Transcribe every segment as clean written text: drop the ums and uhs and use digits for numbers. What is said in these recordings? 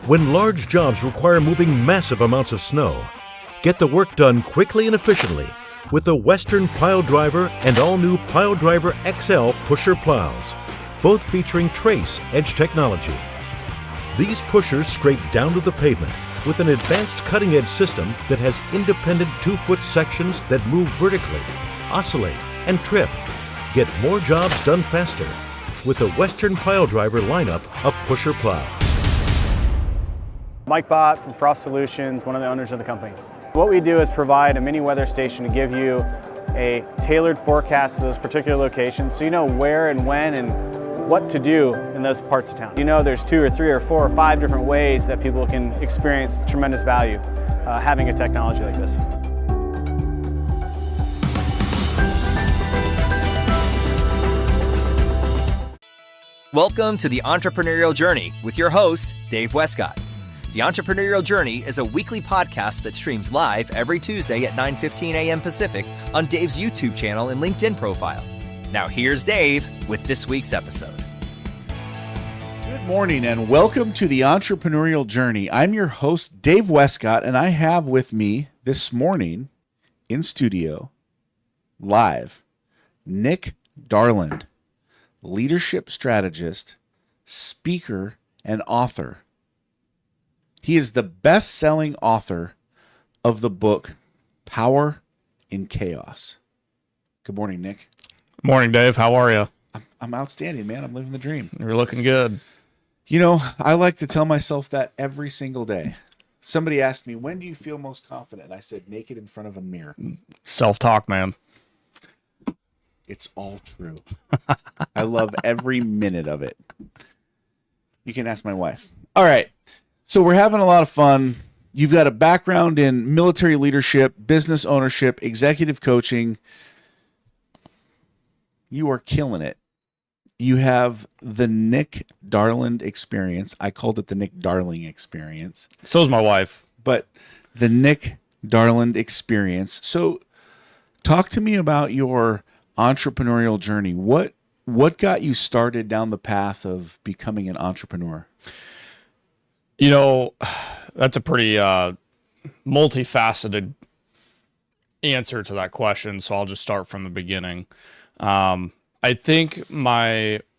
When large jobs require moving massive amounts of snow, get the work done quickly and efficiently with the Western Pile Driver and all-new Pile Driver XL pusher plows, both featuring Trace Edge technology. These pushers scrape down to the pavement with an advanced cutting-edge system that has independent 2-foot sections that move vertically, oscillate, and trip. Get more jobs done faster with the Western Pile Driver lineup of pusher plows. Mike Bott from Frost Solutions, one of the owners of the company. What we do is provide a mini weather station to give you a tailored forecast to those particular locations so you know where and when and what to do in those parts of town. You know there's 2 or 3 or 4 or 5 different ways that people can experience tremendous value having a technology like this. Welcome to the Entrepreneurial Journey with your host, Dave Westcott. The Entrepreneurial Journey is a weekly podcast that streams live every Tuesday at 9:15 a.m. Pacific on Dave's YouTube channel and LinkedIn profile. Now here's Dave with this week's episode. Good morning and welcome to the Entrepreneurial Journey. I'm your host, Dave Westcott, and I have with me this morning in studio, live, Nick Darland, leadership strategist, speaker, and author. He is the best-selling author of the book Power in Chaos. Good morning, Nick. Morning, Dave. How are you? I'm outstanding, man. I'm living the dream. You're looking good. You know, I like to tell myself that every single day. Somebody asked me, when do you feel most confident? And I said, naked in front of a mirror. Self-talk, man. It's all true. I love every minute of it. You can ask my wife. All right. So we're having a lot of fun. You've got a background in military leadership, business ownership, executive coaching. You are killing it. You have the Nick Darland experience. I called it the Nick Darling experience. So is my wife. But the Nick Darland experience. So talk to me about your entrepreneurial journey. What got you started down the path of becoming an entrepreneur? You know, that's a pretty multifaceted answer to that question, so I'll just start from the beginning. I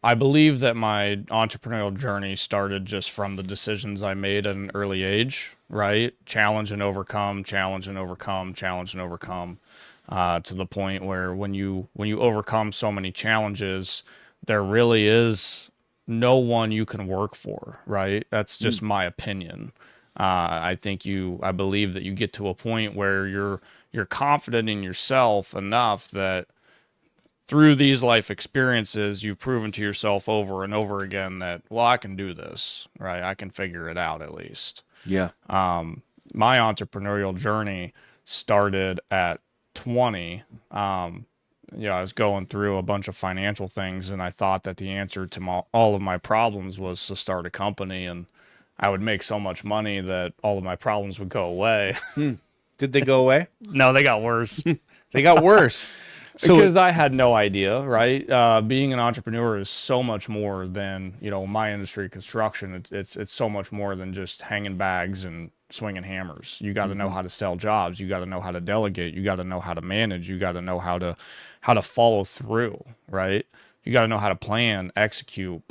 believe that my entrepreneurial journey started just from the decisions I made at an early age, right? Challenge and overcome, challenge and overcome, challenge and overcome, to the point where when you overcome so many challenges, there really is no one you can work for, right? That's just my opinion. I believe that you get to a point where you're confident in yourself enough that through these life experiences, you've proven to yourself over and over again that, well, I can do this, right? I can figure it out at least. Yeah. My entrepreneurial journey started at 20. I was going through a bunch of financial things, and I thought that the answer to all of my problems was to start a company, and I would make so much money that all of my problems would go away. Did they go away? No, they got worse. They got worse. Because I had no idea, right? Being an entrepreneur is so much more than, my industry, construction. It's so much more than just hanging bags and swinging hammers. You got to know how to sell jobs. You got to know how to delegate. You got to know how to manage. You got to know how to follow through, right? You got to know how to plan, execute.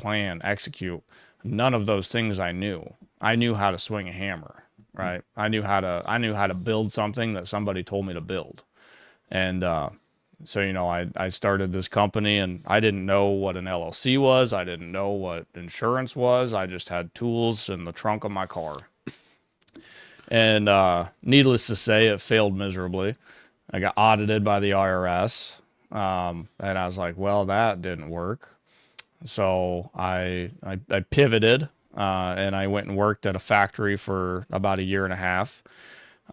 None of those things I knew. I knew how to swing a hammer, right? I knew how to build something that somebody told me to build. And so, I started this company, and I didn't know what an LLC was. I didn't know what insurance was. I just had tools in the trunk of my car. And needless to say, it failed miserably. I got audited by the IRS, and I was like, well, that didn't work. So I pivoted, and I went and worked at a factory for about 1.5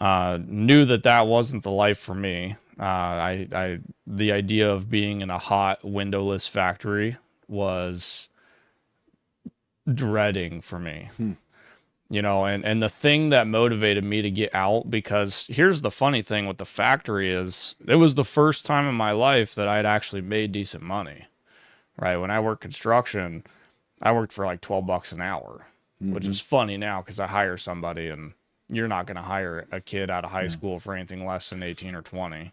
years. Knew that wasn't the life for me. The idea of being in a hot, windowless factory was dreading for me. And the thing that motivated me to get out, because here's the funny thing with the factory is it was the first time in my life that I'd actually made decent money, right? When I worked construction, I worked for like $12 an hour. which is funny now because I hire somebody and you're not going to hire a kid out of high school for anything less than 18 or 20.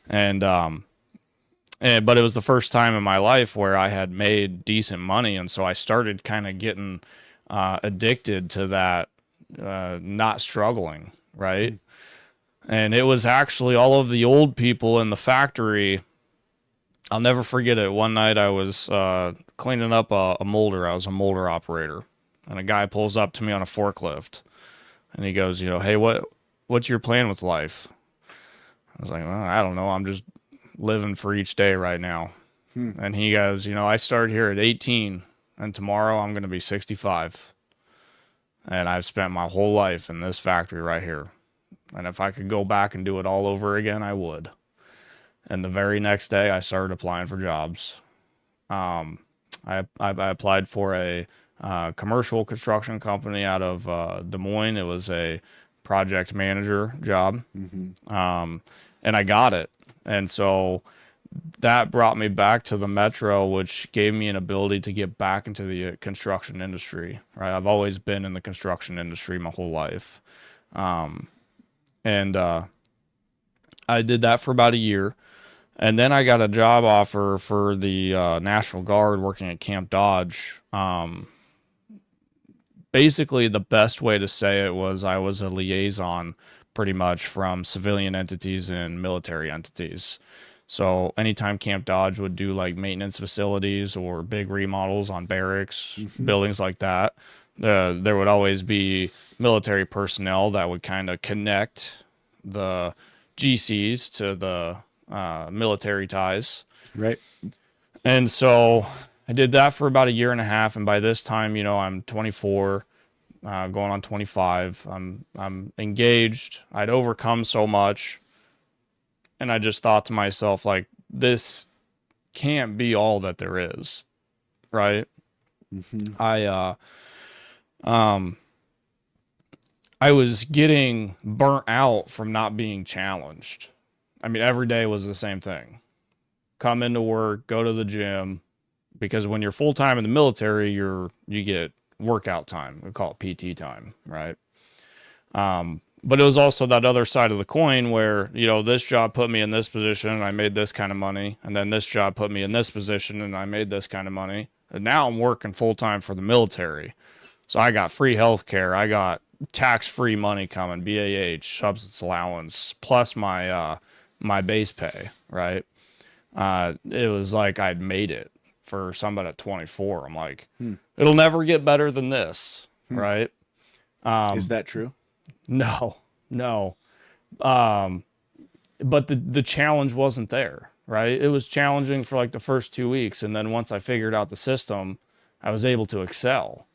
But it was the first time in my life where I had made decent money. And so I started kind of getting addicted to that, not struggling, right? And it was actually all of the old people in the factory. I'll never forget it. One night I was cleaning up a molder. I was a molder operator. And a guy pulls up to me on a forklift. And he goes, hey, what's your plan with life? I was like, well, I don't know. I'm just living for each day right now. And he goes, I started here at 18 and tomorrow I'm going to be 65. And I've spent my whole life in this factory right here. And if I could go back and do it all over again, I would. And the very next day I started applying for jobs. I applied for a commercial construction company out of Des Moines. It was a project manager job. And I got it. And so that brought me back to the metro, which gave me an ability to get back into the construction industry, right? I've always been in the construction industry my whole life. And I did that for about a year. And then I got a job offer for the National Guard working at Camp Dodge. Basically, the best way to say it was I was a liaison pretty much from civilian entities and military entities. So anytime Camp Dodge would do like maintenance facilities or big remodels on barracks, buildings like that, there would always be military personnel that would kind of connect the GCs to the military ties. Right. And so I did that for about a year and a half. And by this time, I'm 24, going on 25. I'm engaged. I'd overcome so much. And I just thought to myself, like, this can't be all that there is. Right. I was getting burnt out from not being challenged. I mean, every day was the same thing. Come into work, go to the gym, because when you're full-time in the military, you get workout time. We call it PT time, right? But it was also that other side of the coin where, this job put me in this position and I made this kind of money. And then this job put me in this position and I made this kind of money. And now I'm working full-time for the military. So I got free health care. I got tax-free money coming, BAH, substance allowance, plus my base pay, right? It was like I'd made it for somebody at 24. I'm like, it'll never get better than this, right? Is that true? No. But the challenge wasn't there, right? It was challenging for like the first 2 weeks. And then once I figured out the system, I was able to excel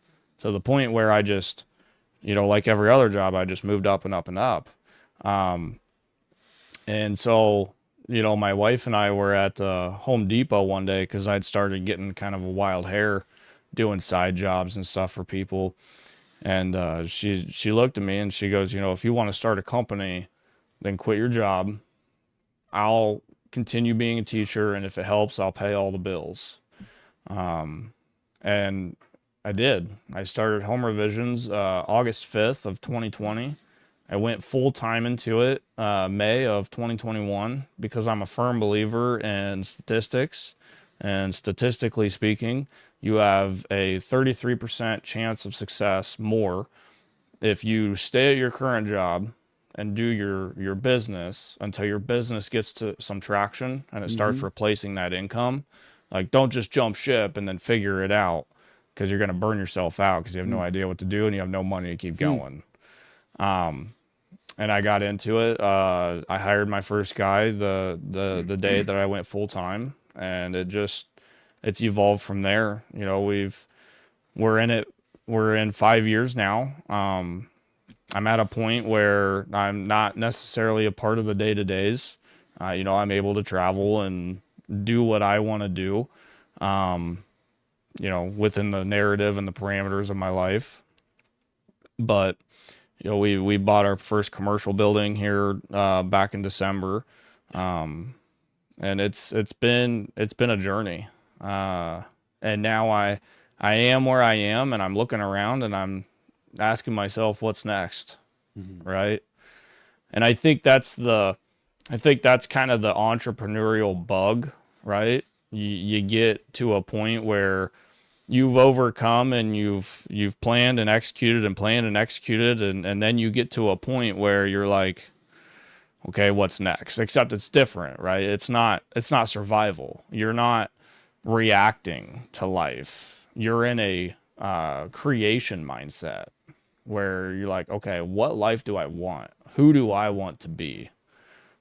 to the point where I just, like every other job, I just moved up and up and up. And so, my wife and I were at Home Depot one day because I'd started getting kind of a wild hair doing side jobs and stuff for people. And she looked at me and she goes, if you want to start a company, then quit your job. I'll continue being a teacher, and if it helps, I'll pay all the bills. And I did. I started Home Revisions August 5th of 2020. I went full-time into it May of 2021 because I'm a firm believer in statistics. And statistically speaking, you have a 33% chance of success more if you stay at your current job and do your business until your business gets to some traction and it starts replacing that income. Like, don't just jump ship and then figure it out, because you're going to burn yourself out because you have no idea what to do and you have no money to keep going. And I got into it. I hired my first guy the day that I went full time, and it's evolved from there. We're in 5 years now. I'm at a point where I'm not necessarily a part of the day-to-days. I'm able to travel and do what I want to do, within the narrative and the parameters of my life. But, we bought our first commercial building here back in December. And it's been a journey. And now I I am where I am, and I'm looking around and I'm asking myself, what's next? Right. And I think that's kind of the entrepreneurial bug, right? You get to a point where you've overcome and you've planned and executed and then you get to a point where you're like, okay, what's next? Except it's different, right? It's not survival. You're not reacting to life. You're in a creation mindset where you're like, okay, what life do I want? Who do I want to be?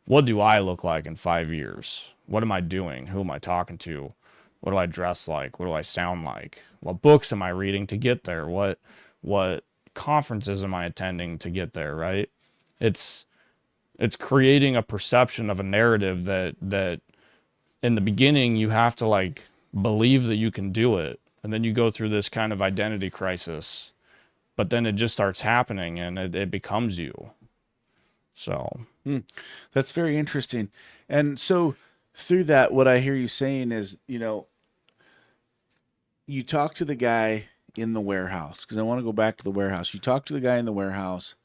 What do I look like in 5 years? What am I doing? Who am I talking to? What do I dress like? What do I sound like? What books am I reading to get there? What conferences am I attending to get there, right? It's creating a perception of a narrative that in the beginning you have to like believe that you can do it. And then you go through this kind of identity crisis, but then it just starts happening and it becomes you. So That's very interesting. And so through that, what I hear you saying is, you talk to the guy in the warehouse, because I want to go back to the warehouse. You talk to the guy in the warehouse,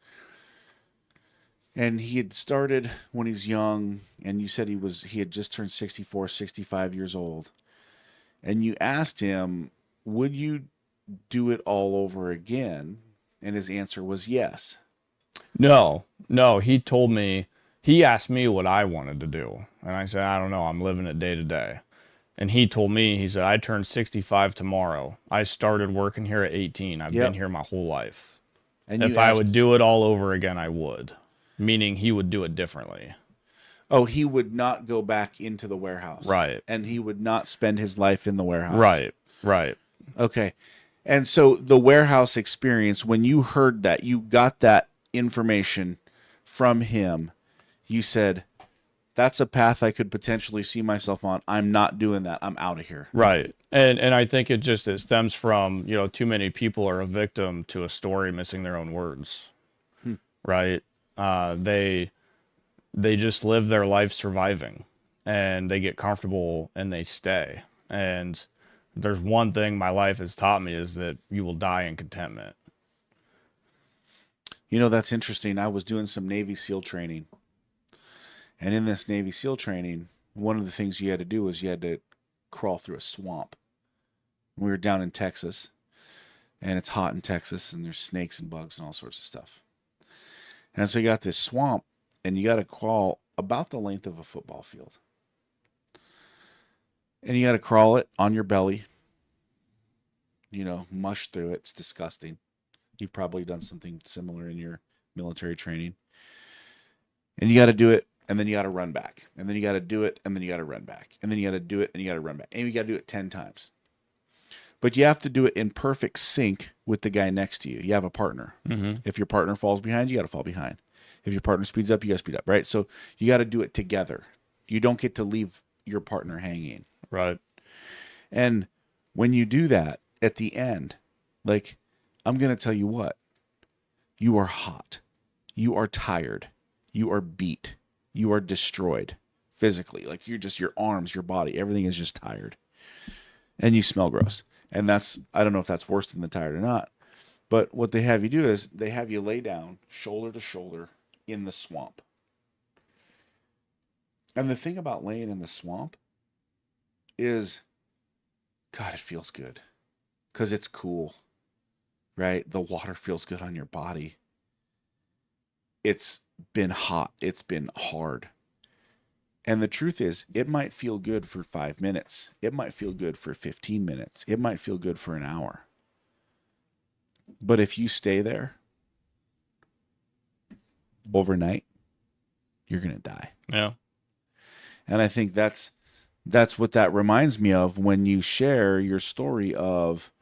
and he had started when he's young, and you said he had just turned 64, 65 years old. And you asked him, would you do it all over again? And his answer was yes. No, he asked me what I wanted to do. And I said, I don't know. I'm living it day to day. And he told me, he said, I turned 65 tomorrow. I started working here at 18. I've been here my whole life. And if I would do it all over again, I would. Meaning he would do it differently. Oh, he would not go back into the warehouse. Right. And he would not spend his life in the warehouse. Right. Okay. And so the warehouse experience, when you heard that, you got that information from him, you said, that's a path I could potentially see myself on. I'm not doing that. I'm out of here. Right. And I think it stems from, too many people are a victim to a story missing their own words. Right. They just live their life surviving, and they get comfortable and they stay. And there's one thing my life has taught me is that you will die in contentment. That's interesting. I was doing some Navy SEAL training. And in this Navy SEAL training, one of the things you had to do was you had to crawl through a swamp. We were down in Texas, and it's hot in Texas, and there's snakes and bugs and all sorts of stuff. And so you got this swamp, and you got to crawl about the length of a football field. And you got to crawl it on your belly, mush through it. It's disgusting. You've probably done something similar in your military training. And you got to do it, and then you got to run back. And then you got to do it, and then you got to run back. And then you got to do it, and you got to run back. And you got to do it 10 times. But you have to do it in perfect sync with the guy next to you. You have a partner. Mm-hmm. If your partner falls behind, you got to fall behind. If your partner speeds up, you got to speed up, right? So you got to do it together. You don't get to leave your partner hanging. Right. And when you do that at the end, like, I'm going to tell you what, you are hot. You are tired. You are beat. You are destroyed physically. Like, your arms, your body, everything is just tired. And you smell gross. And I don't know if that's worse than the tired or not. But what they have you do is they have you lay down shoulder to shoulder in the swamp. And the thing about laying in the swamp is, God, it feels good. Because it's cool, right? The water feels good on your body. It's been hot. It's been hard. And the truth is, it might feel good for 5 minutes. It might feel good for 15 minutes. It might feel good for an hour. But if you stay there overnight, you're going to die. Yeah. And I think that's what that reminds me of when you share your story of,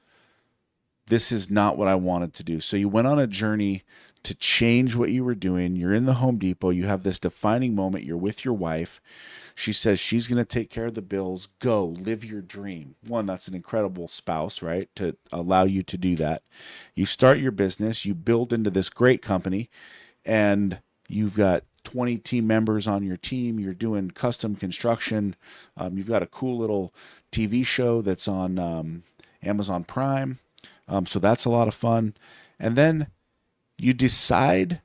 this is not what I wanted to do. So you went on a journey to change what you were doing. You're in the Home Depot. You have this defining moment. You're with your wife. She says she's going to take care of the bills. Go, live your dream. One, that's an incredible spouse, right? To allow you to do that. You start your business. You build into this great company, and you've got 20 team members on your team. You're doing custom construction. You've got a cool little TV show that's on Amazon Prime. So that's a lot of fun. And then you decide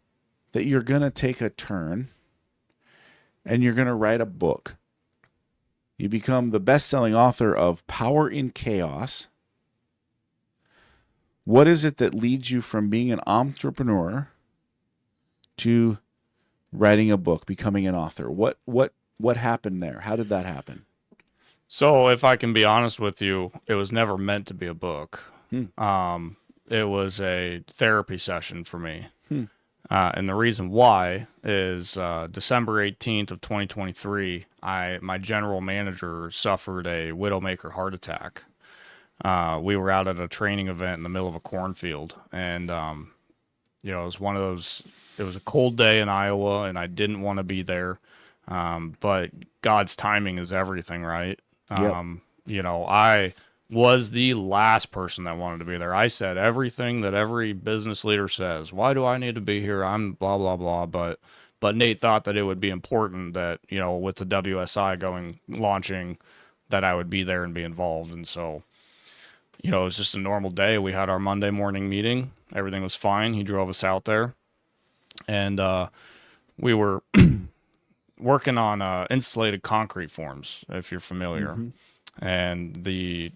that you're going to take a turn and you're going to write a book. You become the best-selling author of Power in Chaos. What is it that leads you from being an entrepreneur to writing a book, becoming an author? What happened there? How did that happen? So if I can be honest with you, it was never meant to be a book. It was a therapy session for me. And the reason why is December 18th of 2023, my general manager suffered a widowmaker heart attack. We were out at a training event in the middle of a cornfield, and it was one of those. It was a cold day in Iowa, and I didn't want to be there. But God's timing is everything, right? Yep. I was the last person that wanted to be there. I said everything that every business leader says. Why do I need to be here? I'm blah, blah, blah. But Nate thought that it would be important that, with the WSI launching, that I would be there and be involved. And so, it was just a normal day. We had our Monday morning meeting. Everything was fine. He drove us out there. And we were working on insulated concrete forms, if you're familiar. And the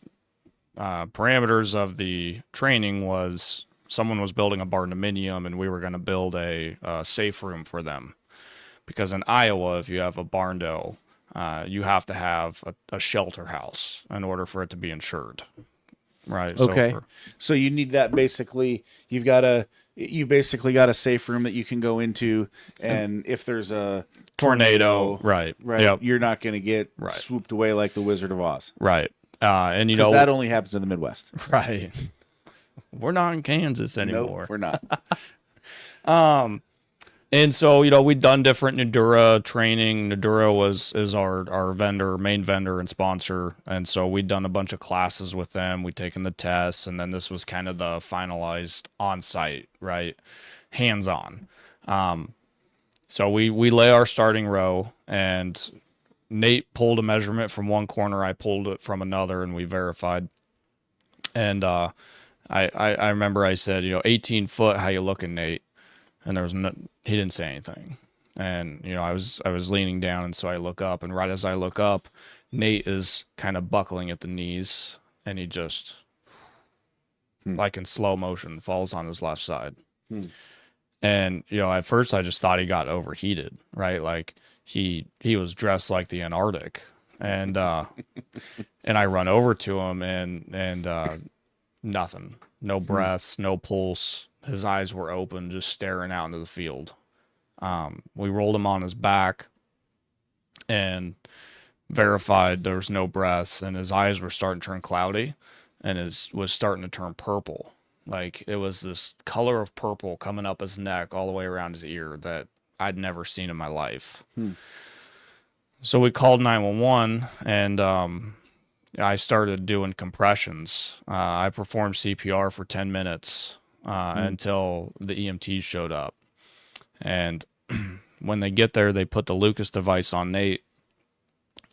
parameters of the training was someone was building a barn-dominium, and we were going to build a safe room for them. Because in Iowa, if you have a barn-dough, you have to have a shelter house in order for it to be insured. Right. Okay. So you need that basically. You've basically got a safe room that you can go into, and if there's a tornado, right, yep. You're not going to get swooped away like the Wizard of Oz. Right. And that only happens in the Midwest. Right. We're not in Kansas anymore. Nope, we're not. And so, we'd done different Nudura training. Nudura is our vendor, main vendor and sponsor. And so we'd done a bunch of classes with them. We'd taken the tests, and then this was kind of the finalized on-site, right? Hands-on. So we lay our starting row, and Nate pulled a measurement from one corner. I pulled it from another, and we verified. And I remember I said, 18 foot, how you looking, Nate? And he didn't say anything. And, I was leaning down, and so I look up, and right as I look up, Nate is kind of buckling at the knees, and he just, like in slow motion, falls on his left side. And, at first I just thought he got overheated, right? Like he was dressed like the Antarctic. And and I run over to him, and nothing. No breaths, no pulse. His eyes were open, just staring out into the field. We rolled him on his back and verified there was no breaths, and his eyes were starting to turn cloudy, and was starting to turn purple. Like it was this color of purple coming up his neck all the way around his ear that I'd never seen in my life. So we called 911, and I started doing compressions. I performed CPR for 10 minutes until the EMTs showed up. And when they get there, they put the Lucas device on Nate.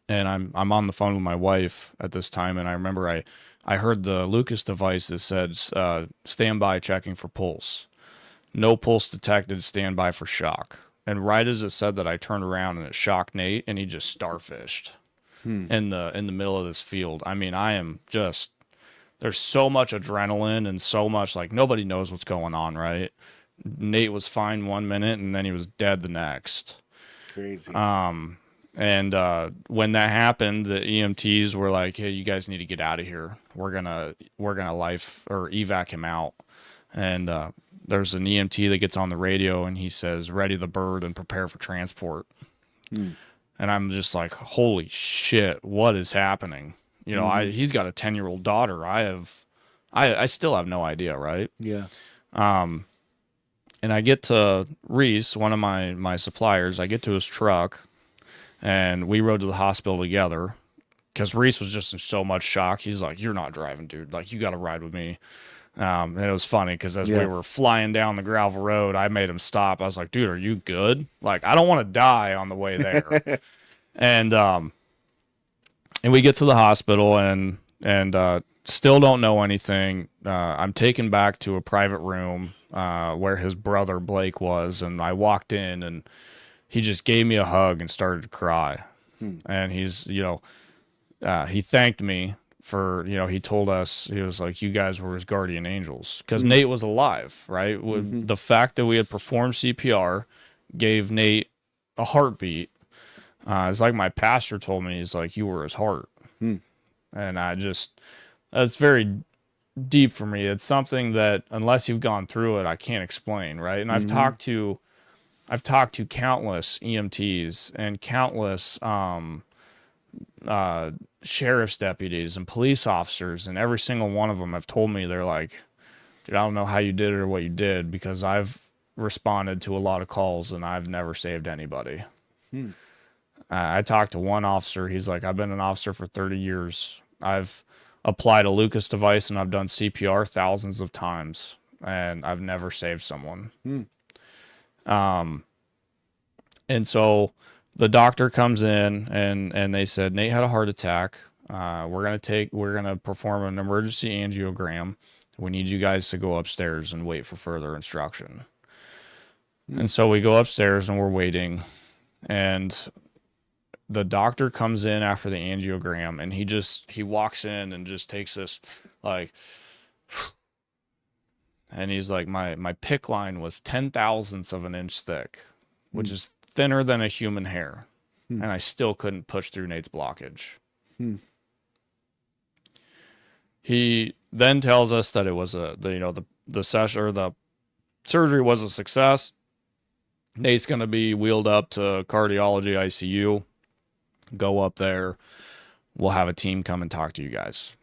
And I'm on the phone with my wife at this time, and I remember I heard the Lucas device that said, stand by, checking for pulse. No pulse detected, stand by for shock. And right as it said that, I turned around and it shocked Nate, and he just starfished in the middle of this field. I mean, there's so much adrenaline and so much, like, nobody knows what's going on, right? Nate was fine 1 minute, and then he was dead the next. Crazy. And when that happened, the EMTs were like, "Hey, you guys need to get out of here. We're gonna life or evac him out." And there's an EMT that gets on the radio, and he says, "Ready the bird and prepare for transport." And I'm just like, "Holy shit, what is happening?" He's got a 10-year-old daughter. I still have no idea, right? Yeah. And I get to Reese, one of my suppliers. I get to his truck. And we rode to the hospital together because Reese was just in so much shock. He's like, "You're not driving, dude. Like, you got to ride with me." And it was funny because as we were flying down the gravel road, I made him stop. I was like, "Dude, are you good? Like, I don't want to die on the way there." And we get to the hospital, and and still don't know anything. I'm taken back to a private room where his brother Blake was, and I walked in, and he just gave me a hug and started to cry. And he's, he thanked me for, he told us, he was like, you guys were his guardian angels, because Nate was alive, right? The fact that we had performed CPR gave Nate a heartbeat. It's like my pastor told me, he's like, you were his heart. And that's very deep for me. It's something that unless you've gone through it, I can't explain, right? And I've talked to countless EMTs and countless sheriff's deputies and police officers, and every single one of them have told me, they're like, dude, I don't know how you did it or what you did, because I've responded to a lot of calls and I've never saved anybody. I talked to one officer. He's like, I've been an officer for 30 years. I've applied a Lucas device and I've done CPR thousands of times, and I've never saved someone. And so the doctor comes in and they said, Nate had a heart attack. We're going to perform an emergency angiogram. We need you guys to go upstairs and wait for further instruction. And so we go upstairs and we're waiting, and the doctor comes in after the angiogram, and he walks in and just takes this, like, and he's like, my PICC line was 10,000ths of an inch thick, which is thinner than a human hair. And I still couldn't push through Nate's blockage. He then tells us that it was the session, or the surgery was a success. Nate's going to be wheeled up to cardiology ICU. Go up there. We'll have a team come and talk to you guys.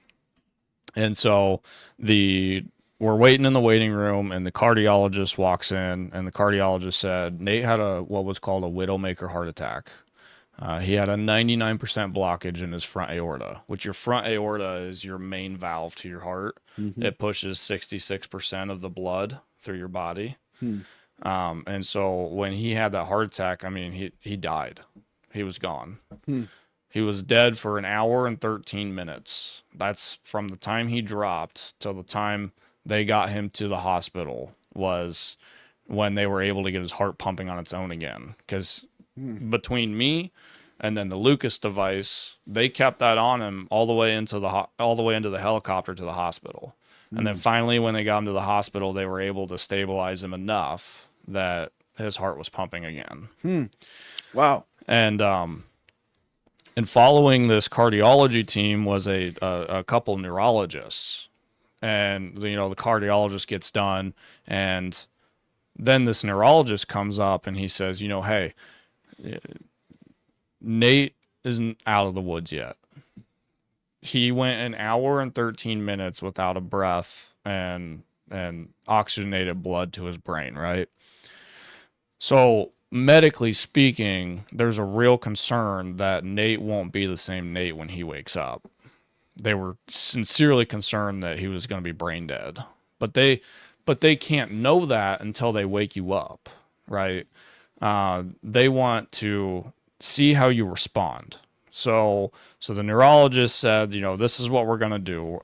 And so we're waiting in the waiting room, and the cardiologist walks in, and the cardiologist said Nate had what was called a widowmaker heart attack. He had a 99% blockage in his front aorta, which your front aorta is your main valve to your heart. It pushes 66% of the blood through your body. And so when he had that heart attack, I mean, he died. He was gone. He was dead for 1 hour and 13 minutes. That's from the time he dropped till the time they got him to the hospital, was when they were able to get his heart pumping on its own again. Because between me and then the Lucas device, they kept that on him all the way into the helicopter to the hospital. And then finally, when they got him to the hospital, they were able to stabilize him enough that his heart was pumping again. Wow. And following this cardiology team was a couple neurologists. And, the cardiologist gets done, and then this neurologist comes up and he says, hey, Nate isn't out of the woods yet. He went 1 hour and 13 minutes without a breath and oxygenated blood to his brain, right? So medically speaking, there's a real concern that Nate won't be the same Nate when he wakes up. They were sincerely concerned that he was going to be brain dead, but they can't know that until they wake you up, right? They want to see how you respond. So the neurologist said, this is what we're going to do.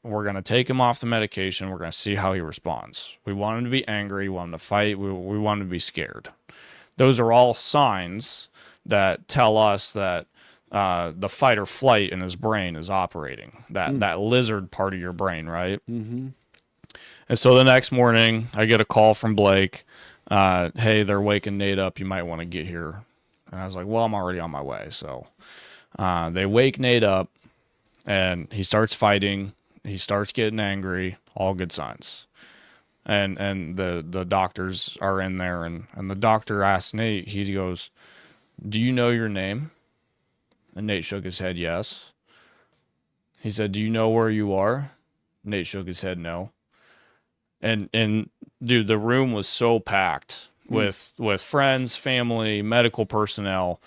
We're going to take him off the medication. We're going to see how he responds. We want him to be angry. We want him to fight. We want him to be scared. Those are all signs that tell us that the fight or flight in his brain is operating, that lizard part of your brain, right? And so the next morning, I get a call from Blake. Hey, they're waking Nate up. You might want to get here. And I was like, well, I'm already on my way. So they wake Nate up, and he starts fighting. He starts getting angry. All good signs. And the doctors are in there, and the doctor asks Nate, he goes, do you know your name? And Nate shook his head, yes. He said, do you know where you are? Nate shook his head, no. And dude, the room was so packed with friends, family, medical personnel,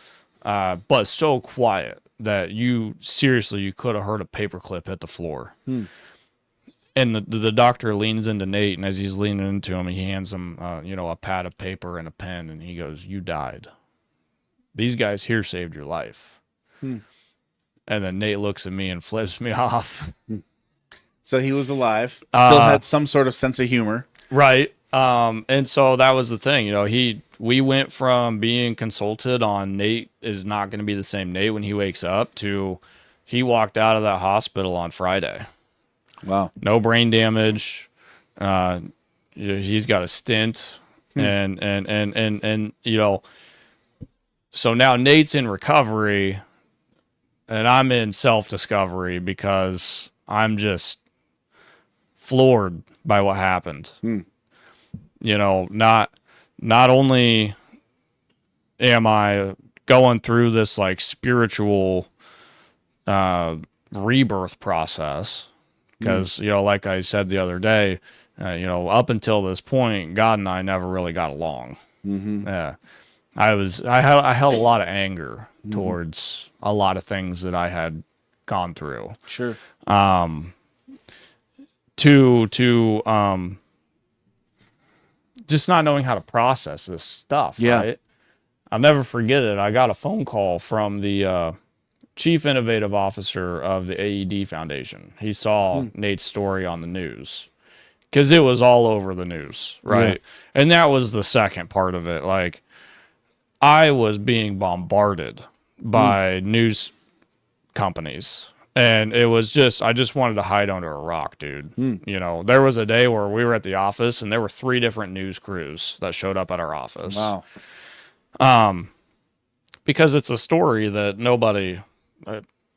but so quiet that you could have heard a paperclip hit the floor. And the doctor leans into Nate, and as he's leaning into him, he hands him, a pad of paper and a pen, and he goes, you died. These guys here saved your life. And then Nate looks at me and flips me off. So he was alive, still had some sort of sense of humor. Right. And so that was the thing, we went from being consulted on Nate is not going to be the same Nate when he wakes up to he walked out of that hospital on Friday. Wow. No brain damage. He's got a stent and so now Nate's in recovery and I'm in self-discovery because I'm just floored by what happened. Not only am I going through this like spiritual rebirth process, because like I said the other day, up until this point, God and I never really got along. Yeah, I held a lot of anger towards a lot of things that I had gone through. Sure. Just not knowing how to process this stuff. Yeah. Right? I'll never forget it. I got a phone call from the chief innovative officer of the AED Foundation. He saw Nate's story on the news because it was all over the news. Right. Yeah. And that was the second part of it. Like I was being bombarded by news companies. And it was I just wanted to hide under a rock, dude. There was a day where we were at the office and there were 3 different news crews that showed up at our office. Wow. Because it's a story that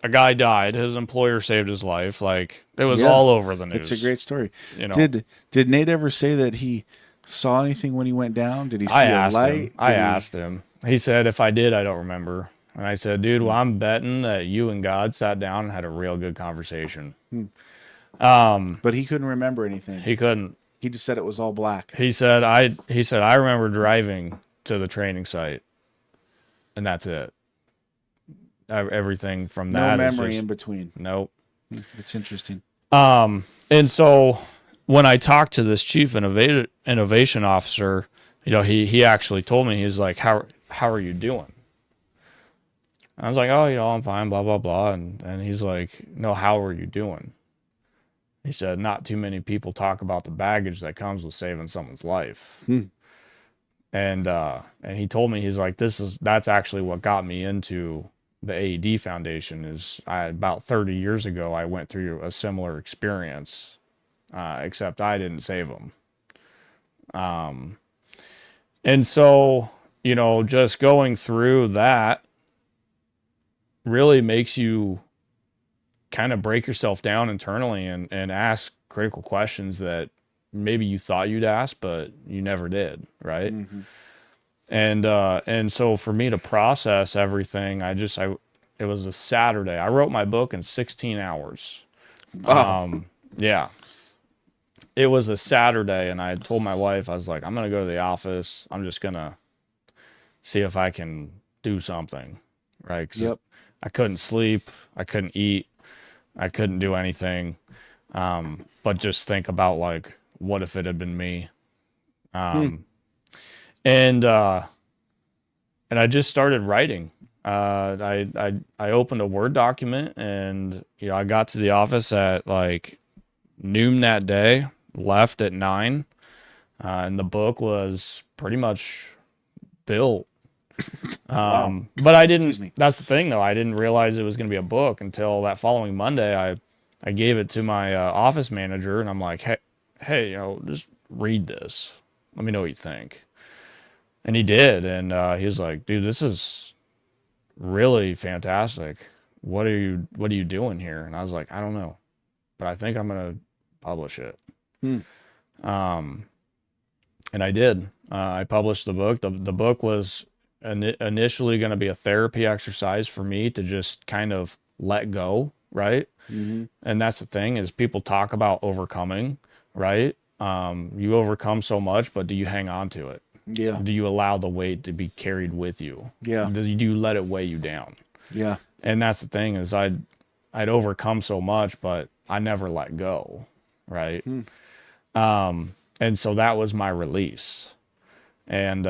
a guy died, his employer saved his life. Like it was all over the news. It's a great story. Did Nate ever say that he saw anything when he went down? Did he see a light? I asked him. He said, if I did, I don't remember. And I said, dude, well, I'm betting that you and God sat down and had a real good conversation. But he couldn't remember anything. He couldn't. He just said it was all black. He said, I remember driving to the training site, and that's it. Everything from that. No memory in between. Nope. It's interesting. And so when I talked to this chief innovation officer, he actually told me, he's like, how are you doing? I was like, oh, I'm fine, blah, blah, blah. And he's like, no, how are you doing? He said, not too many people talk about the baggage that comes with saving someone's life. And he told me, he's like, that's actually what got me into the AED Foundation is about 30 years ago, I went through a similar experience, except I didn't save them. And so, just going through that, really makes you kind of break yourself down internally and ask critical questions that maybe you thought you'd ask, but you never did. Right. And so for me to process everything, it was a Saturday. I wrote my book in 16 hours. Wow. Yeah. It was a Saturday and I told my wife, I was like, I'm going to go to the office. I'm just going to see if I can do something. Right. 'Cause I couldn't sleep. I couldn't eat. I couldn't do anything. But just think about like, what if it had been me? And I just started writing. I opened a Word document and, I got to the office at like noon that day, left at 9. And the book was pretty much built. Wow. But I didn't, that's the thing though. I didn't realize it was going to be a book until that following Monday. I gave it to my office manager and I'm like, hey, just read this. Let me know what you think. And he did. And he was like, dude, this is really fantastic. What are you doing here? And I was like, I don't know, but I think I'm going to publish it. And I did. I published the book. The book was initially going to be a therapy exercise for me to just kind of let go, right? And that's the thing is people talk about overcoming, right? You overcome so much, but do you hang on to it? Yeah. Do you allow the weight to be carried with you? Yeah. Do you let it weigh you down? Yeah. And that's the thing is I'd overcome so much, but I never let go, right? And so that was my release. And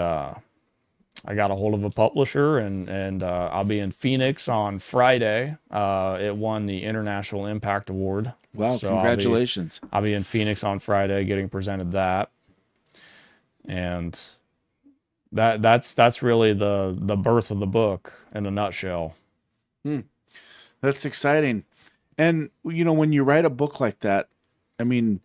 I got a hold of a publisher, and I'll be in Phoenix on Friday. It won the International Impact Award. Wow, So congratulations. I'll be in Phoenix on Friday getting presented that. And that's really the birth of the book in a nutshell. That's exciting. And, when you write a book like that, I mean,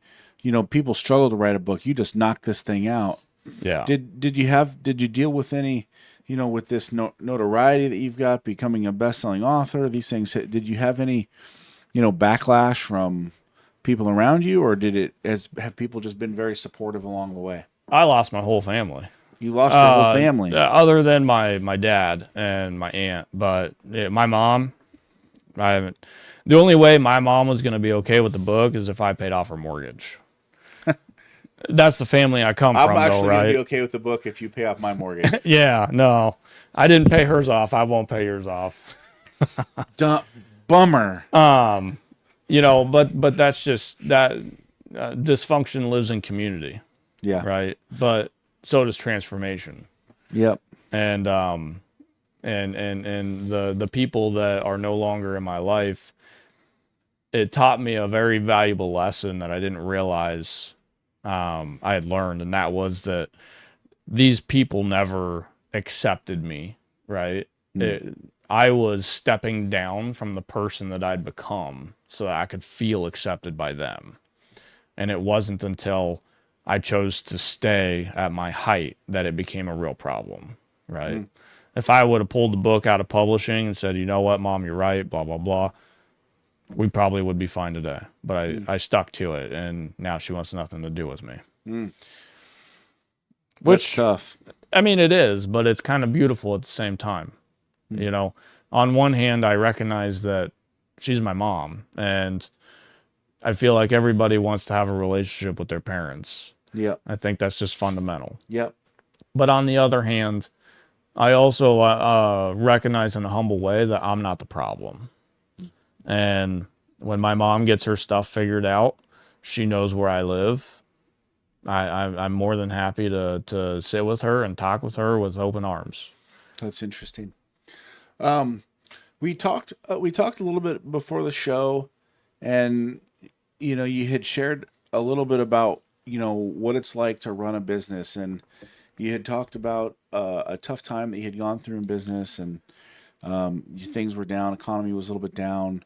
people struggle to write a book. You just knock this thing out. Yeah. Did you deal with any, with this notoriety that you've got, becoming a best-selling author, these things, did you have any, backlash from people around you, or have people just been very supportive along the way? I lost my whole family. You lost your whole family. Other than my dad and my aunt, but my mom, I haven't. The only way my mom was going to be okay with the book is if I paid off her mortgage. That's the family I come from, though, right? I'm actually going to be okay with the book if you pay off my mortgage. Yeah, no. I didn't pay hers off. I won't pay yours off. Bummer. But that's just that dysfunction lives in community. Yeah. Right. But so does transformation. Yep. And the people that are no longer in my life, it taught me a very valuable lesson that I didn't realize I had learned, and that was that these people never accepted me, right? I was stepping down from the person that I'd become so that I could feel accepted by them. And it wasn't until I chose to stay at my height that it became a real problem, right? If I would have pulled the book out of publishing and said, you know what, Mom, you're right, blah, blah, blah, we probably would be fine today. But I stuck to it, and now she wants nothing to do with me. Which tough. I mean, it is, but it's kind of beautiful at the same time. On one hand, I recognize that she's my mom, and I feel like everybody wants to have a relationship with their parents. Yep. I think that's just fundamental. Yep. But on the other hand, I also recognize in a humble way that I'm not the problem. And when my mom gets her stuff figured out, she knows where I live. I'm more than happy to sit with her and talk with her with open arms. That's interesting. We talked a little bit before the show, and you had shared a little bit about what it's like to run a business, and you had talked about a tough time that you had gone through in business, and things were down, economy was a little bit down,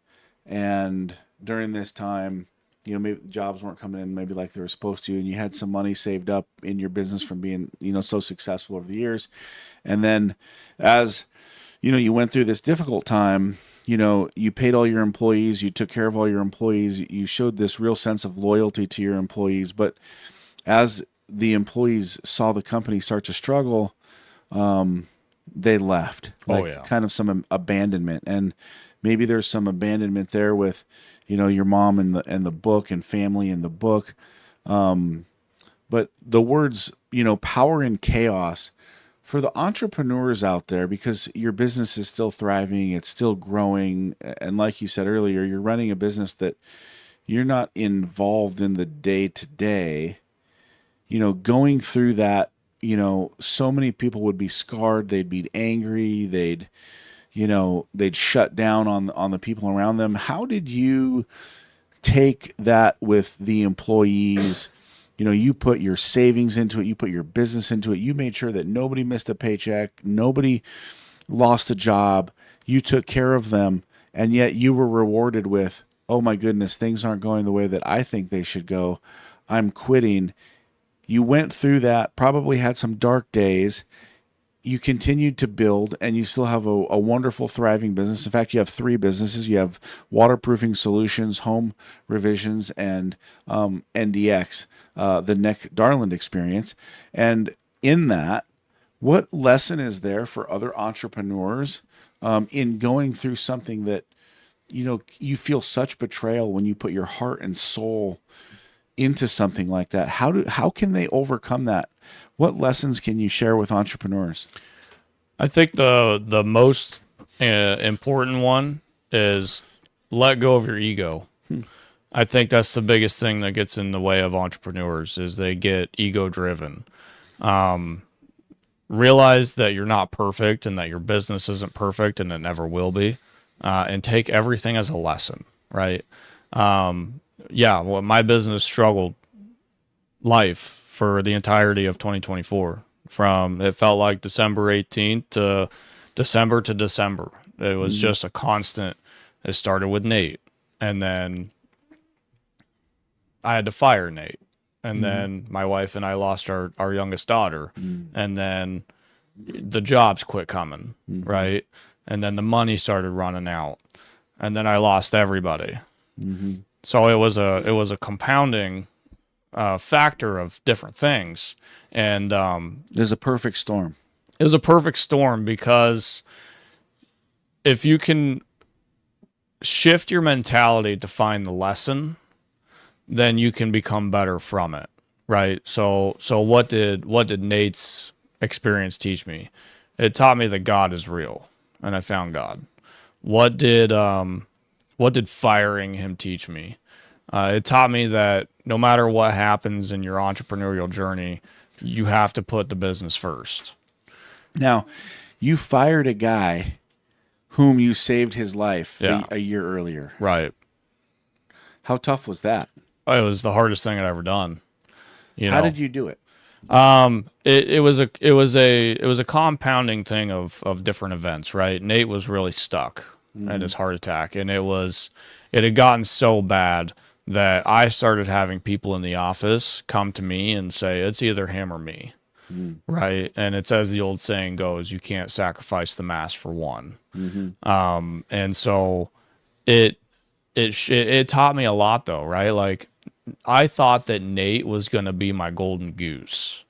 and during this time, maybe jobs weren't coming in maybe like they were supposed to, and you had some money saved up in your business from being so successful over the years, and then as you went through this difficult time, you paid all your employees, you took care of all your employees, you showed this real sense of loyalty to your employees, but as the employees saw the company start to struggle, they left. Kind of some abandonment, and maybe there's some abandonment there with, your mom and the book and family in the book. But the words, power and chaos for the entrepreneurs out there, because your business is still thriving, it's still growing. And like you said earlier, you're running a business that you're not involved in the day to day, going through that, so many people would be scarred. They'd be angry. They'd shut down on the people around them. How did you take that with the employees? You put your savings into it. You put your business into it. You made sure that nobody missed a paycheck. Nobody lost a job. You took care of them. And yet you were rewarded with, oh my goodness, things aren't going the way that I think they should go. I'm quitting. You went through that, probably had some dark days. You continued to build, and you still have a wonderful, thriving business. In fact, you have 3 businesses. You have waterproofing solutions, home revisions, and NDX, the Nick Darland experience. And in that, what lesson is there for other entrepreneurs in going through something that, you feel such betrayal when you put your heart and soul into something like that? How can they overcome that? What lessons can you share with entrepreneurs? I think the most important one is let go of your ego. I think that's the biggest thing that gets in the way of entrepreneurs is they get ego driven. realize that you're not perfect and that your business isn't perfect and it never will be, and take everything as a lesson, right? Yeah, well, my business struggled life for the entirety of 2024. From it felt like December 18th to December. It was just a constant. It started with Nate, and then I had to fire Nate. And then my wife and I lost our youngest daughter. And then the jobs quit coming, right? And then the money started running out. And then I lost everybody. So it was a compounding factor of different things. And It was a perfect storm. it was a perfect storm because if you can shift your mentality to find the lesson, then you can become better from it, right? So what did Nate's experience teach me? It taught me that God is real, and I found God. What did firing him teach me? It taught me that no matter what happens in your entrepreneurial journey, you have to put the business first. Now, you fired a guy whom you saved his life Yeah. a year earlier. Right. How tough was that? It was the hardest thing I'd ever done. How did you do it? It was a compounding thing of different events, right? Nate was really stuck at his heart attack, and it had gotten so bad that I started having people in the office come to me and say, it's either him or me. Right. And it's, as the old saying goes, you can't sacrifice the mass for one. And so it taught me a lot though, right? Like I thought that Nate was going to be my golden goose.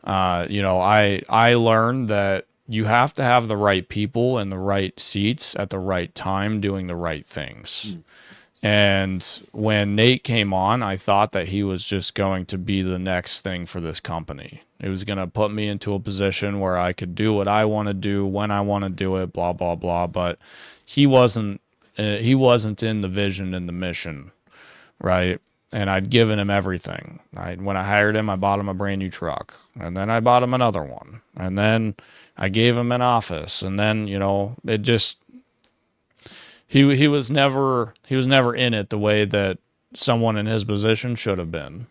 I learned that you have to have the right people in the right seats at the right time doing the right things. And when Nate came on, I thought that he was just going to be the next thing for this company. It was going to put me into a position where I could do what I want to do when I want to do it, blah, blah, blah. But he wasn't in the vision and the mission, right? And I'd given him everything. When I hired him, I bought him a brand new truck, and then I bought him another one, and then I gave him an office, and then it just he was never in it the way that someone in his position should have been.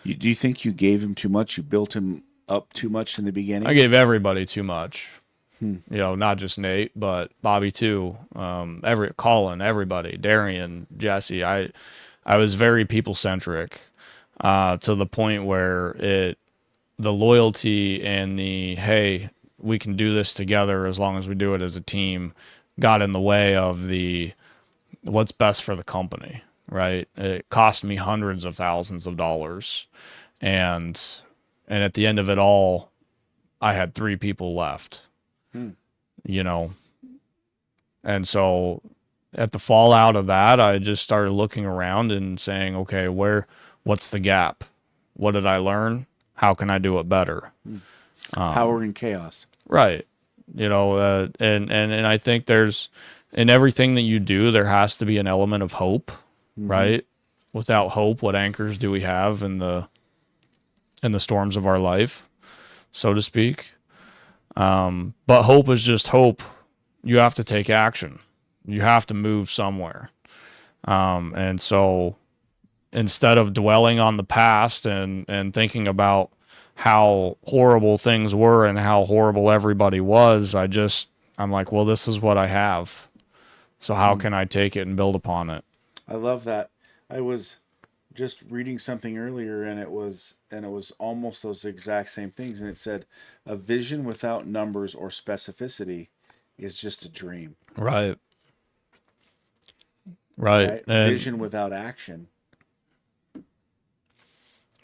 Do you think you gave him too much? You built him up too much in the beginning? I gave everybody too much. Not just Nate, but Bobby too. Colin, everybody, Darian, Jesse. I was very people centric to the point where the loyalty and the hey, we can do this together as long as we do it as a team got in the way of the what's best for the company, right? It cost me hundreds of thousands of dollars, and at the end of it all, I had 3 people left. And so at the fallout of that, I just started looking around and saying, okay, what's the gap? What did I learn? How can I do it better? Power and chaos. Right. And I think there's, in everything that you do, there has to be an element of hope, right? Without hope, what anchors do we have in the storms of our life, so to speak? But hope is just hope. You have to take action. You have to move somewhere. And so instead of dwelling on the past and thinking about how horrible things were and how horrible everybody was, I'm like, well, this is what I have. So how can I take it and build upon it? I love that. I was just reading something earlier, and it was almost those exact same things. And it said, a vision without numbers or specificity is just a dream. Right. Right. And vision without action.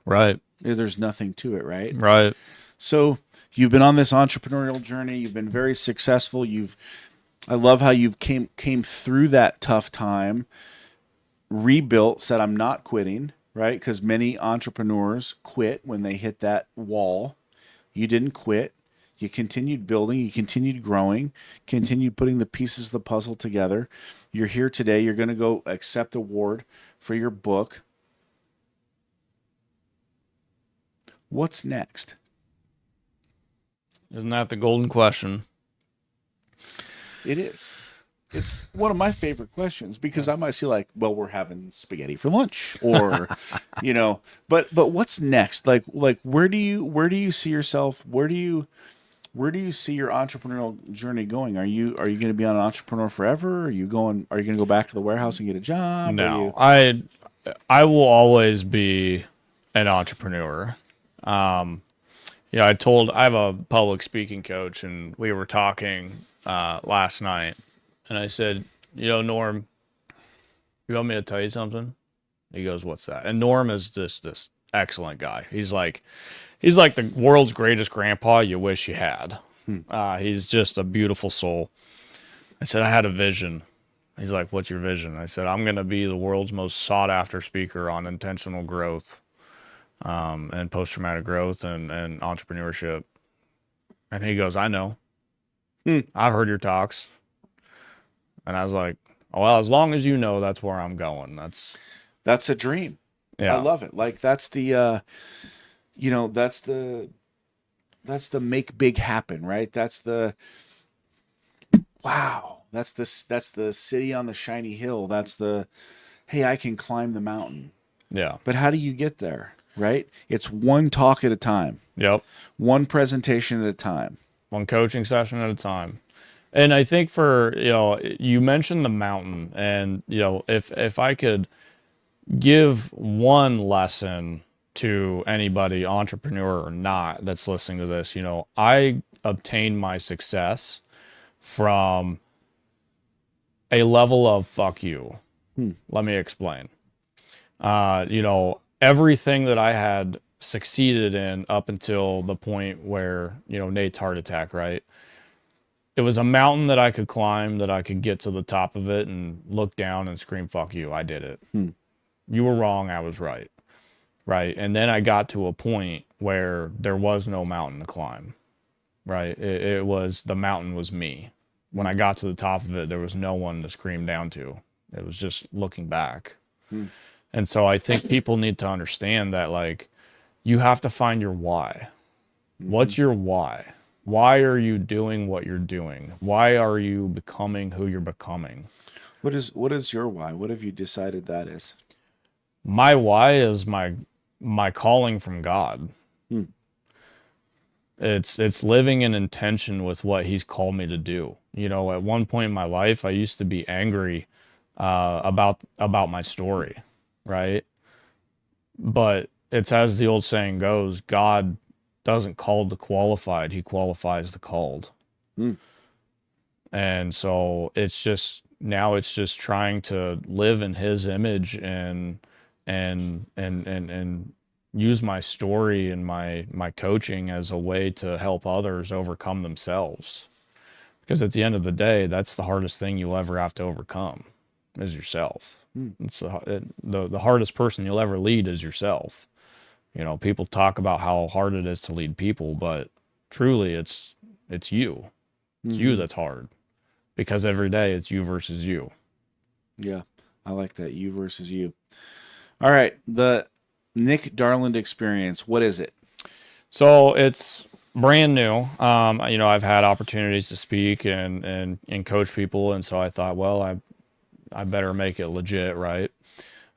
Right. There's nothing to it, right? Right. So you've been on this entrepreneurial journey. You've been very successful. I love how you've came through that tough time, rebuilt, said, I'm not quitting, right? Because many entrepreneurs quit when they hit that wall. You didn't quit. You continued building. You continued growing, continued putting the pieces of the puzzle together. You're here today. You're going to go accept award for your book. What's next? Isn't that the golden question? It is. It's one of my favorite questions because I might see like, well, we're having spaghetti for lunch, or, but what's next? Like where do you see yourself? Where do you see your entrepreneurial journey going? Are you going to be an entrepreneur forever? Are you going to go back to the warehouse and get a job? No, I will always be an entrepreneur. I have a public speaking coach, and we were talking last night, and I said, Norm, you want me to tell you something? He goes, what's that? And Norm is this excellent guy. He's like the world's greatest grandpa you wish you had. He's just a beautiful soul. I said, I had a vision. He's like, what's your vision? I said, I'm going to be the world's most sought after speaker on intentional growth, and post-traumatic growth and entrepreneurship. And he goes, I know. I've heard your talks. And I was like, well, as long as you know, that's where I'm going. That's a dream. Yeah. I love it. Like that's the, that's the make big happen, right? That's the, wow. That's the city on the shiny hill. That's the, hey, I can climb the mountain. Yeah. But how do you get there? Right? It's one talk at a time. Yep. One presentation at a time. One coaching session at a time. And I think you mentioned the mountain, and, if I could give one lesson to anybody, entrepreneur or not, that's listening to this, I obtained my success from a level of fuck you. Let me explain. Everything that I had succeeded in up until the point where, Nate's heart attack, right? It was a mountain that I could climb, that I could get to the top of it and look down and scream, fuck you, I did it. You were wrong, I was right. Right? And then I got to a point where there was no mountain to climb. Right? It was, the mountain was me. When I got to the top of it, there was no one to scream down to. It was just looking back. And so I think people need to understand that, like, you have to find your why. What's your why? Why are you doing what you're doing? Why are you becoming who you're becoming? What is your why? What have you decided that is? My why is my calling from God. It's living in intention with what he's called me to do. At one point in my life, I used to be angry about my story, right? But it's, as the old saying goes, God doesn't call the qualified, he qualifies the called. And so it's just trying to live in his image and use my story and my coaching as a way to help others overcome themselves. Because at the end of the day, that's the hardest thing you'll ever have to overcome, is yourself. It's the hardest person you'll ever lead is yourself. People talk about how hard it is to lead people, but truly it's you. It's you that's hard, because every day it's you versus you. Yeah, I like that. You versus you. All right. The Nick Darland experience. What is it? So it's brand new. I've had opportunities to speak and coach people. And so I thought, well, I better make it legit, right?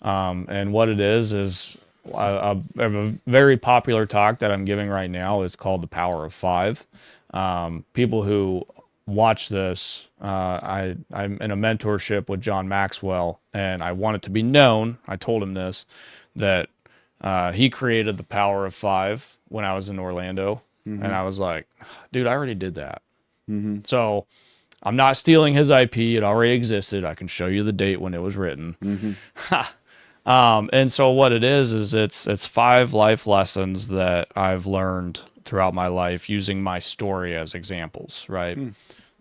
And what it is I have a very popular talk that I'm giving right now. It's called The Power of Five. People who watch this, I'm in a mentorship with John Maxwell, and I want it to be known, I told him this, that he created The Power of Five when I was in Orlando. And I was like, dude, I already did that. So I'm not stealing his IP. It already existed. I can show you the date when it was written. And so what it is it's 5 life lessons that I've learned throughout my life using my story as examples, right?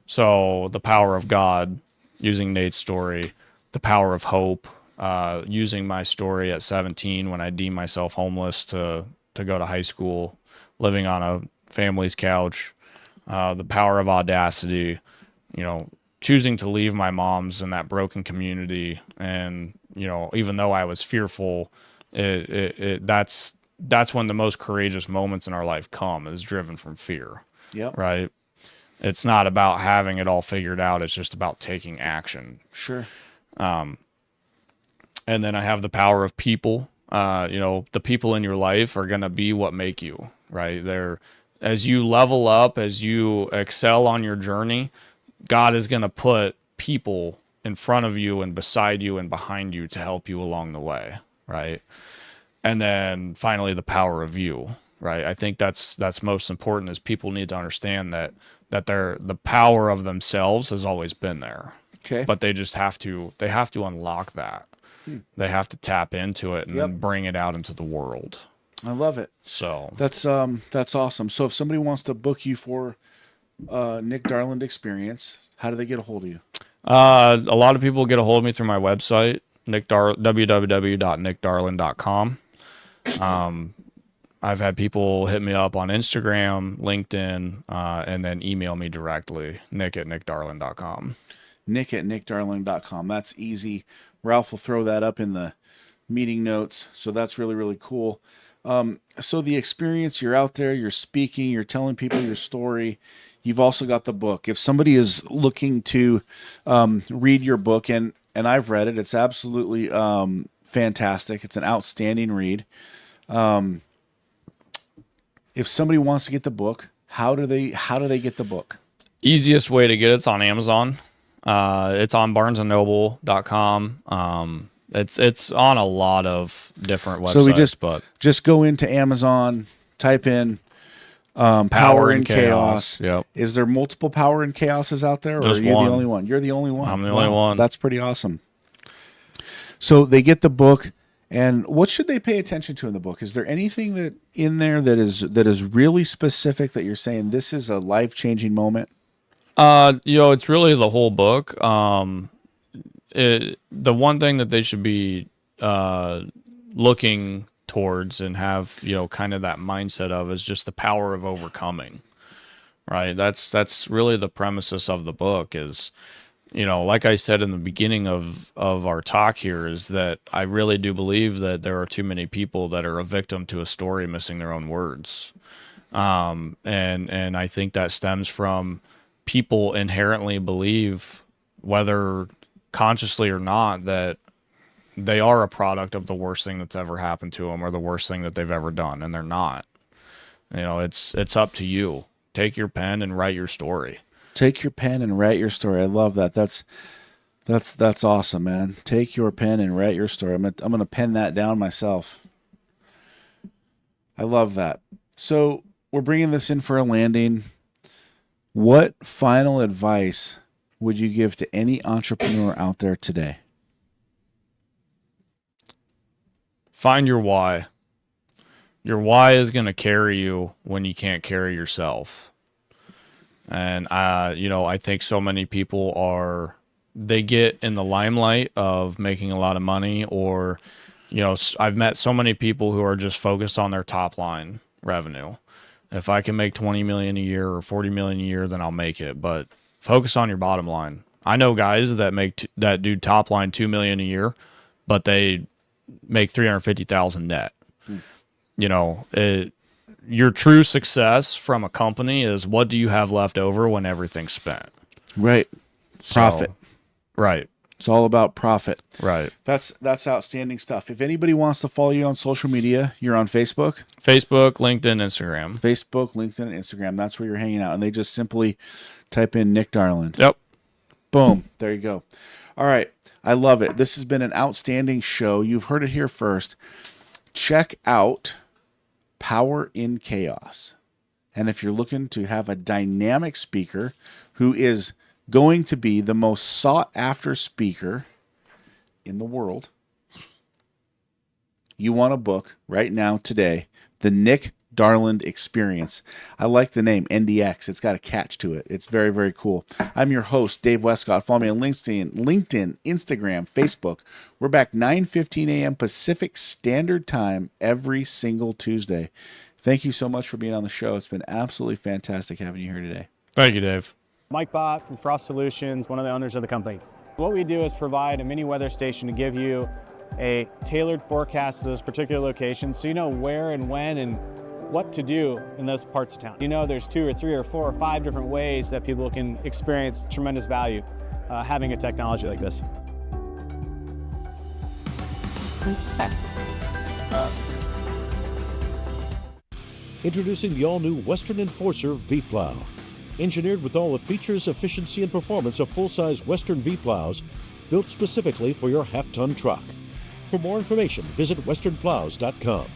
So the power of God, using Nate's story, the power of hope, using my story at 17 when I deemed myself homeless to go to high school, living on a family's couch, the power of audacity, choosing to leave my mom's in that broken community. And, even though I was fearful, that's when the most courageous moments in our life come, is driven from fear. Yep. Right. It's not about having it all figured out. It's just about taking action. Sure. And then I have the power of people. The people in your life are going to be what make you, right? As you level up, as you excel on your journey, God is going to put people in front of you and beside you and behind you to help you along the way, right? And then finally, the power of you, right? I think that's most important, is people need to understand that the power of themselves has always been there. Okay. But they have to unlock that. They have to tap into it and then bring it out into the world. I love it. So that's awesome. So if somebody wants to book you for Nick Darland experience, how do they get a hold of you? A lot of people get a hold of me through my website, www.nickdarland.com. I've had people hit me up on Instagram, LinkedIn, and then email me directly, nick@nickdarland.com. nick@nickdarland.com. That's easy. Ralph will throw that up in the meeting notes. So that's really, really cool. So the experience, you're out there, you're speaking, you're telling people your story. You've also got the book. If somebody is looking to read your book, and I've read it, it's absolutely fantastic. It's an outstanding read. If somebody wants to get the book, how do they get the book? Easiest way to get it's on Amazon. It's on barnesandnoble.com. It's on a lot of different websites. So we just go into Amazon, type in Power in Chaos. Yep. Is there multiple Power in Chaoses out there, or Just are you one. the only one? You're the only one. I'm the only one. That's pretty awesome. So they get the book, and what should they pay attention to in the book? Is there anything that in there that is really specific that you're saying this is a life-changing moment? It's really the whole book. The one thing that they should be looking towards and have, kind of that mindset of is just the power of overcoming, right? That's really the premises of the book is, like I said in the beginning of our talk here, is that I really do believe that there are too many people that are a victim to a story missing their own words. And I think that stems from people inherently believe, whether consciously or not, that they are a product of the worst thing that's ever happened to them or the worst thing that they've ever done, and they're not. It's up to you. Take your pen and write your story. Take your pen and write your story. I love that. That's awesome, man. Take your pen and write your story. I'm gonna pen that down myself. I love that. So we're bringing this in for a landing. What final advice would you give to any entrepreneur out there today? Find your why. Your why is going to carry you when you can't carry yourself. And, I think so many people they get in the limelight of making a lot of money, or, I've met so many people who are just focused on their top line revenue. If I can make 20 million a year or 40 million a year, then I'll make it. But focus on your bottom line. I know guys that do top line 2 million a year, but they make 350,000 net. Your true success from a company is, what do you have left over when everything's spent? Right. Profit. Right. It's all about profit. Right. That's outstanding stuff. If anybody wants to follow you on social media, you're on Facebook? Facebook, LinkedIn, Instagram. Facebook, LinkedIn, and Instagram. That's where you're hanging out. And they just simply type in Nick Darland. Yep. Boom. There you go. All right. I love it. This has been an outstanding show. You've heard it here first. Check out Power in Chaos. And if you're looking to have a dynamic speaker who is going to be the most sought after speaker in the world, you want a book right now, today, the Nick Darland Experience. I like the name NDX. It's got a catch to it. It's very, very cool. I'm your host, Dave Westcott. Follow me on LinkedIn, Instagram, Facebook. We're back 9:15 a.m. Pacific Standard Time every single Tuesday. Thank you so much for being on the show. It's been absolutely fantastic having you here today. Thank you, Dave. Mike Bott from Frost Solutions, one of the owners of the company. What we do is provide a mini weather station to give you a tailored forecast to those particular locations, so you know where and when and what to do in those parts of town. You know, there's 2 or 3 or 4 or 5 different ways that people can experience tremendous value having a technology like this. Introducing the all-new Western Enforcer V-Plow. Engineered with all the features, efficiency, and performance of full-size Western V-Plows, built specifically for your half-ton truck. For more information, visit westernplows.com.